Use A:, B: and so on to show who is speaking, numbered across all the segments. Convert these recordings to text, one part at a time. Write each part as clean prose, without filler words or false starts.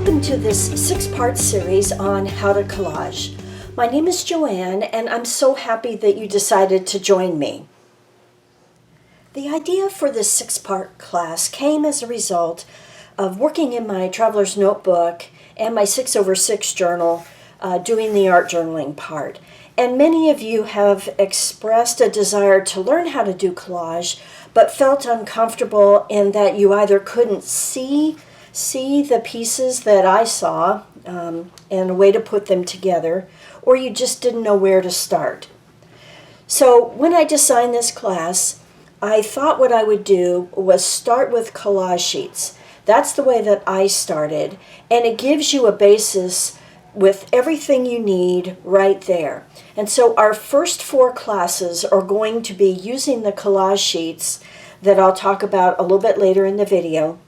A: Welcome to this 6-part series on how to collage. My name is Joanne and I'm so happy that you decided to join me. The idea for this 6-part class came as a result of working in my traveler's notebook and my 6/6 journal doing the art journaling part. And many of you have expressed a desire to learn how to do collage but felt uncomfortable in that you either couldn't see the pieces that I saw and a way to put them together, or you just didn't know where to start. So when I designed this class, I thought what I would do was start with collage sheets. That's the way that I started, and it gives you a basis with everything you need right there. And so our first 4 classes are going to be using the collage sheets that I'll talk about a little bit later in the video.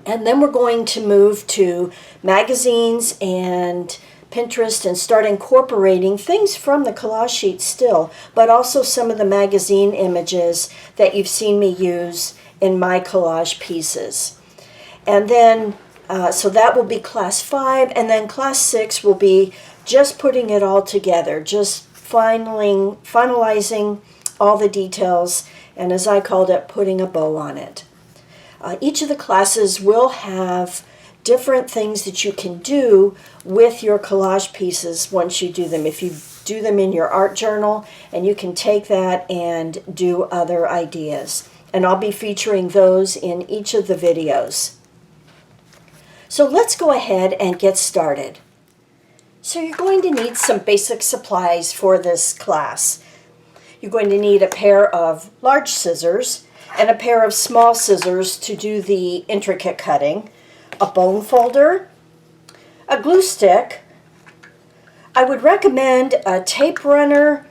A: And then we're going to move to magazines and Pinterest and start incorporating things from the collage sheet still, but also some of the magazine images that you've seen me use in my collage pieces. And then, so that will be class 5, and then class 6 will be just putting it all together, just finalizing all the details, and as I called it, putting a bow on it. Each of the classes will have different things that you can do with your collage pieces once you do them. If you do them in your art journal, and you can take that and do other ideas. And I'll be featuring those in each of the videos. So let's go ahead and get started. So you're going to need some basic supplies for this class. You're going to need a pair of large scissors and a pair of small scissors to do the intricate cutting, a bone folder, a glue stick. I would recommend a tape runner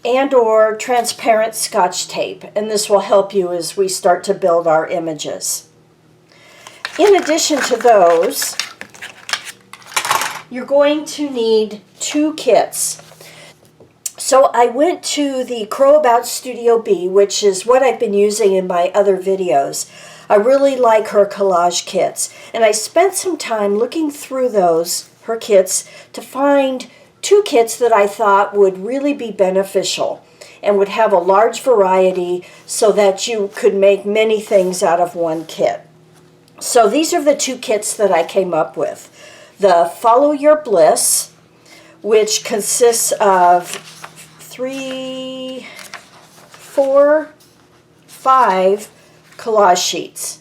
A: and or transparent Scotch tape, and this will help you as we start to build our images. In addition to those, you're going to need 2 kits. So I went to the Crow About Studio B, which is what I've been using in my other videos. I really like her collage kits, and I spent some time looking through her kits, to find 2 kits that I thought would really be beneficial and would have a large variety so that you could make many things out of one kit. So these are the 2 kits that I came up with. The Follow Your Bliss, which consists of 3, 4, 5 collage sheets.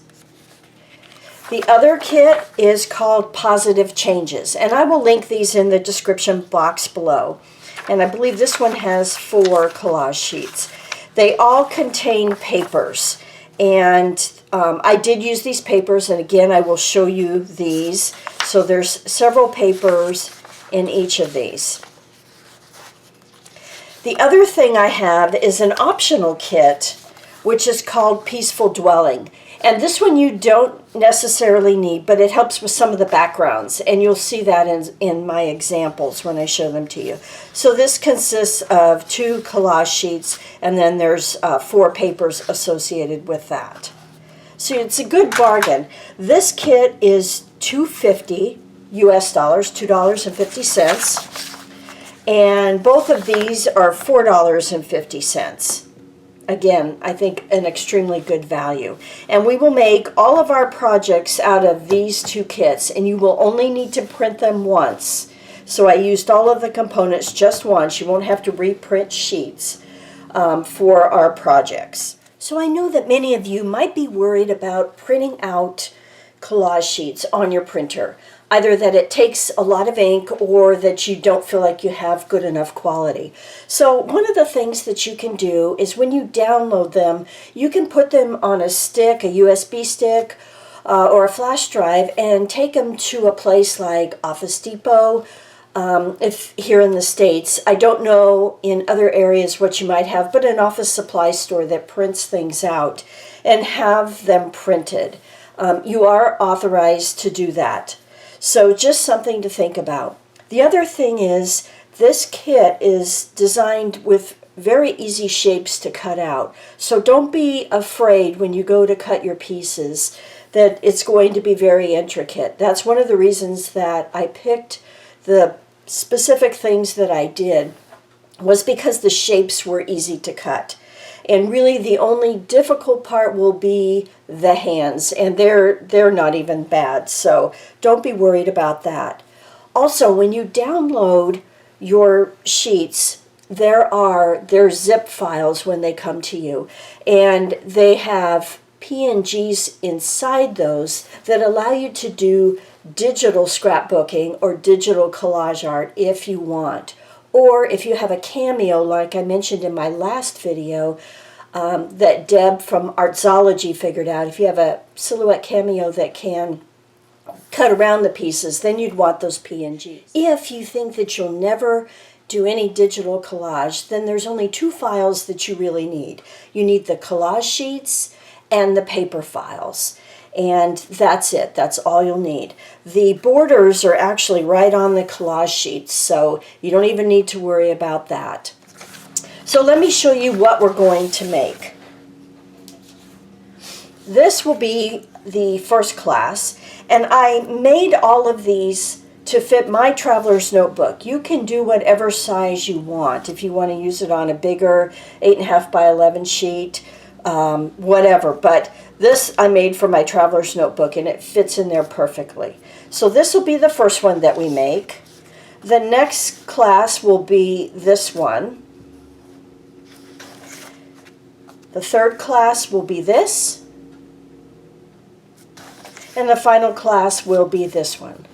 A: The other kit is called Positive Changes, and I will link these in the description box below. And I believe this one has 4 collage sheets. They all contain papers, and I did use these papers, and again I will show you these. So there's several papers in each of these. The other thing I have is an optional kit, which is called Peaceful Dwelling. And this one you don't necessarily need, but it helps with some of the backgrounds. And you'll see that in my examples when I show them to you. So this consists of 2 collage sheets, and then there's 4 papers associated with that. So it's a good bargain. This kit is $2.50 US dollars, $2.50. And both of these are $4.50. Again, I think an extremely good value. And we will make all of our projects out of these 2 kits, and you will only need to print them once. So I used all of the components just once. You won't have to reprint sheets for our projects. So I know that many of you might be worried about printing out collage sheets on your printer. Either that it takes a lot of ink or that you don't feel like you have good enough quality. So one of the things that you can do is when you download them, you can put them on a stick, a USB stick, or a flash drive, and take them to a place like Office Depot. If here in the States, I don't know in other areas what you might have, but an office supply store that prints things out and have them printed. You are authorized to do that. So just something to think about. The other thing is this kit is designed with very easy shapes to cut out. So don't be afraid when you go to cut your pieces that it's going to be very intricate. That's one of the reasons that I picked the specific things that I did, was because the shapes were easy to cut. And really the only difficult part will be the hands, and they're not even bad, so don't be worried about that. Also, when you download your sheets, they're zip files when they come to you, and they have PNGs inside those that allow you to do digital scrapbooking or digital collage art if you want. Or if you have a cameo, like I mentioned in my last video, that Deb from Artsology figured out, if you have a silhouette cameo that can cut around the pieces, then you'd want those PNGs. If you think that you'll never do any digital collage, then there's only two files that you really need. You need the collage sheets and the paper files. And that's it. That's all you'll need. The borders are actually right on the collage sheets, so you don't even need to worry about that. So let me show you what we're going to make. This will be the first class, and I made all of these to fit my traveler's notebook. You can do whatever size you want. If you want to use it on a bigger 8.5 by 11 sheet, whatever, but this I made for my traveler's notebook, and it fits in there perfectly. So this will be the first one that we make. The next class will be this one. The third class will be this. And the final class will be this one.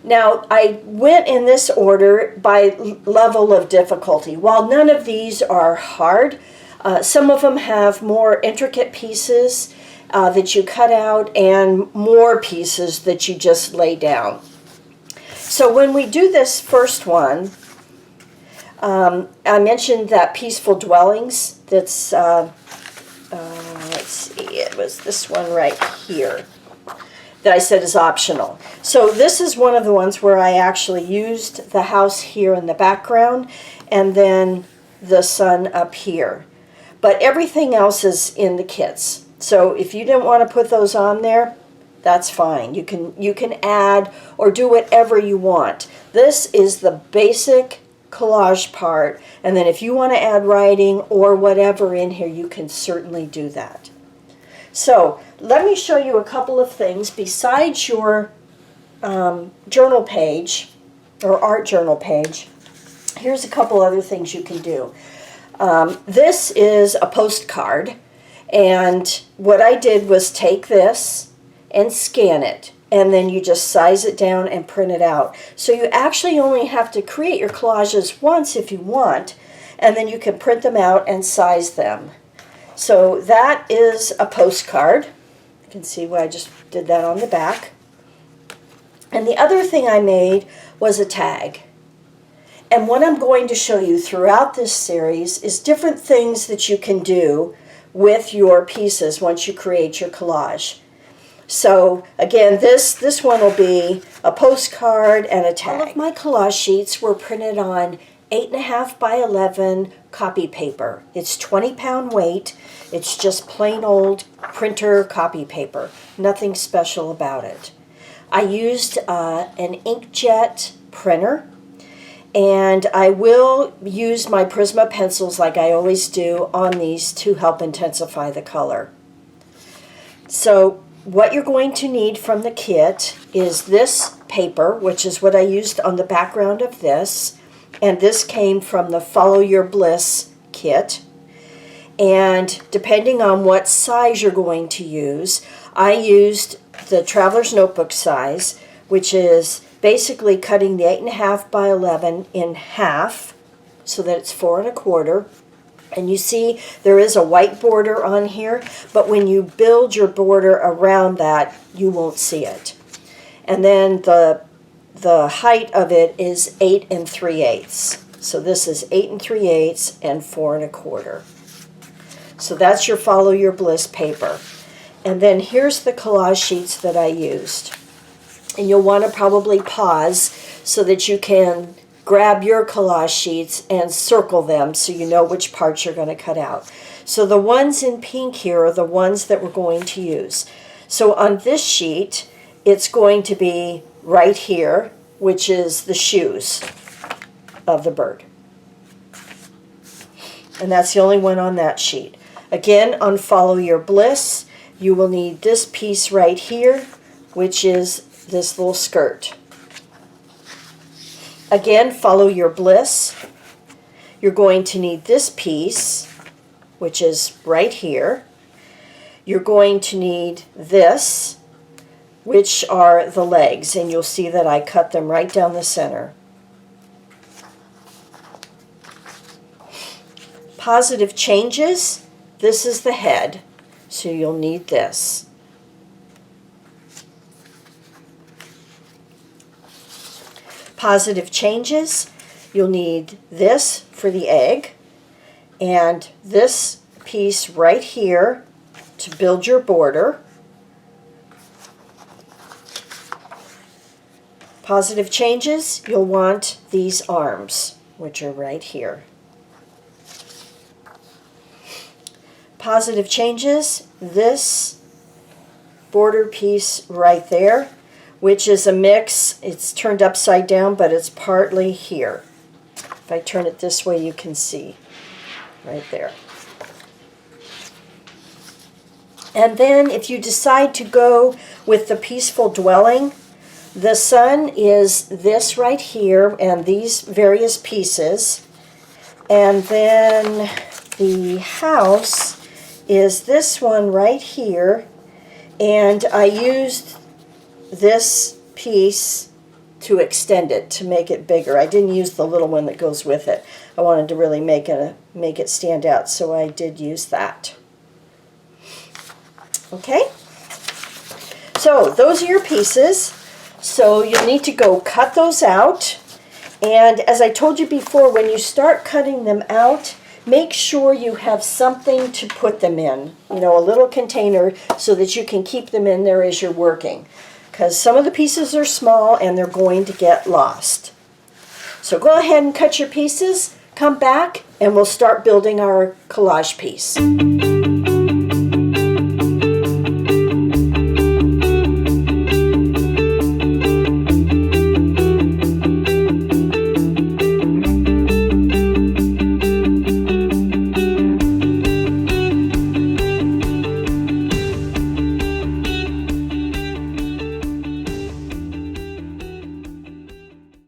A: Now, I went in this order by level of difficulty. While none of these are hard, some of them have more intricate pieces that you cut out and more pieces that you just lay down. So when we do this first one, I mentioned that Peaceful Dwellings. That's, let's see, it was this one right here that I said is optional. So this is one of the ones where I actually used the house here in the background and then the sun up here. But everything else is in the kits. So if you didn't want to put those on there, that's fine. You can add or do whatever you want. This is the basic collage part, and then if you want to add writing or whatever in here, you can certainly do that. So let me show you a couple of things besides your journal page or art journal page. Here's a couple other things you can do. This is a postcard, and what I did was take this and scan it, and then you just size it down and print it out. So you actually only have to create your collages once if you want, and then you can print them out and size them. So that is a postcard. You can see where I just did that on the back. And the other thing I made was a tag. And what I'm going to show you throughout this series is different things that you can do with your pieces once you create your collage. So again, this one will be a postcard and a tag. All of my collage sheets were printed on 8.5 by 11 copy paper. It's 20-pound weight. It's just plain old printer copy paper. Nothing special about it. I used an inkjet printer, and I will use my Prisma pencils like I always do on these to help intensify the color. So what you're going to need from the kit is this paper, which is what I used on the background of this, and this came from the Follow Your Bliss kit. And depending on what size you're going to use, I used the Traveler's Notebook size, which is basically cutting the 8.5 by 11 in half so that it's 4 1/4. And you see there is a white border on here, but when you build your border around that, you won't see it. And then the height of it is 8 3/8. So this is 8 3/8 and 4 1/4. So that's your Follow Your Bliss paper. And then here's the collage sheets that I used. And you'll want to probably pause so that you can grab your collage sheets and circle them so you know which parts you're going to cut out. So the ones in pink here are the ones that we're going to use. So on this sheet, it's going to be right here, which is the shoes of the bird. And that's the only one on that sheet. Again, on Follow Your Bliss, you will need this piece right here, which is this little skirt. Again, Follow Your Bliss. You're going to need this piece, which is right here. You're going to need this, which are the legs, and you'll see that I cut them right down the center. Positive changes, this is the head, so you'll need this. Positive changes, you'll need this for the egg, and this piece right here to build your border. Positive changes, you'll want these arms, which are right here. Positive changes, this border piece right there, which is a mix. It's turned upside down, but it's partly here. If I turn it this way, you can see right there. And then if you decide to go with the Peaceful Dwelling, the sun is this right here and these various pieces. And then the house is this one right here. And I used this piece to extend it, to make it bigger. I didn't use the little one that goes with it. I wanted to really make it stand out, so I did use that. Okay? So those are your pieces. So you'll need to go cut those out. And as I told you before, when you start cutting them out, make sure you have something to put them in. You know, a little container so that you can keep them in there as you're working. Because some of the pieces are small and they're going to get lost. So go ahead and cut your pieces, come back, and we'll start building our collage piece.